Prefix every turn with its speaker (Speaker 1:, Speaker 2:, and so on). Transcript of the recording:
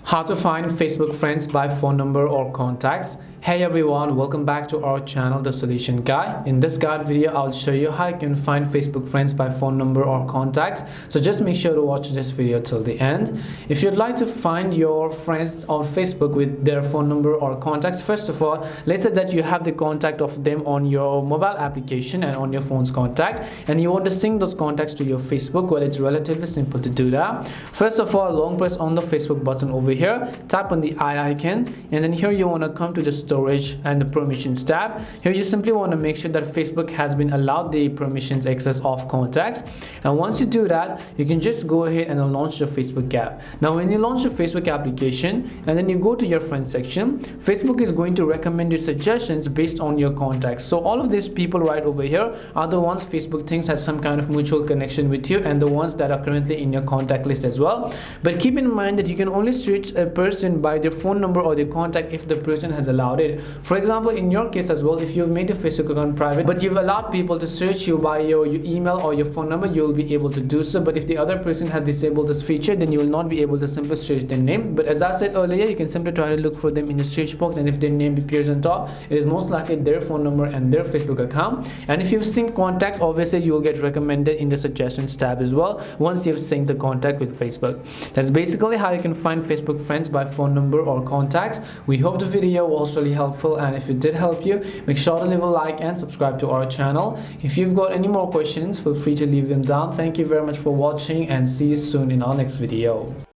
Speaker 1: How to find Facebook friends by phone number or contacts. Hey everyone, welcome back to our channel, The Solution Guy. In this guide video, I'll show you how you can find Facebook friends by phone number or contacts. So just make sure to watch this video till the end. If you'd like to find your friends on Facebook with their phone number or contacts, first of all, let's say that you have the contact of them on your mobile application and on your phone's contact, and you want to sync those contacts to your Facebook. Well, it's relatively simple to do that. First of all, long press on the Facebook button over here, tap on the eye icon, and then here you want to come to the storage and the permissions tab. Here you simply want to make sure that Facebook has been allowed the permissions access of contacts, and once you do that, you can just go ahead and launch the Facebook app. Now when you launch the Facebook application and then you go to your friends section, Facebook is going to recommend you suggestions based on your contacts. So all of these people right over here are the ones Facebook thinks has some kind of mutual connection with you, and the ones that are currently in your contact list as well. But keep in mind that you can only search a person by their phone number or their contact if the person has allowed it. For example, in your case as well, if you've made a Facebook account private but you've allowed people to search you by your email or your phone number, you'll be able to do so. But if the other person has disabled this feature, then you will not be able to simply search their name. But as I said earlier, you can simply try to look for them in the search box, and if their name appears on top, it is most likely their phone number and their Facebook account. And if you've synced contacts, obviously you will get recommended in the suggestions tab as well once you've synced the contact with Facebook. That's basically how you can find Facebook friends by phone number or contacts. We hope the video was really helpful, and if it did help you, make sure to leave a like and subscribe to our channel. If you've got any more questions, feel free to leave them down. Thank you very much for watching, and see you soon in our next video.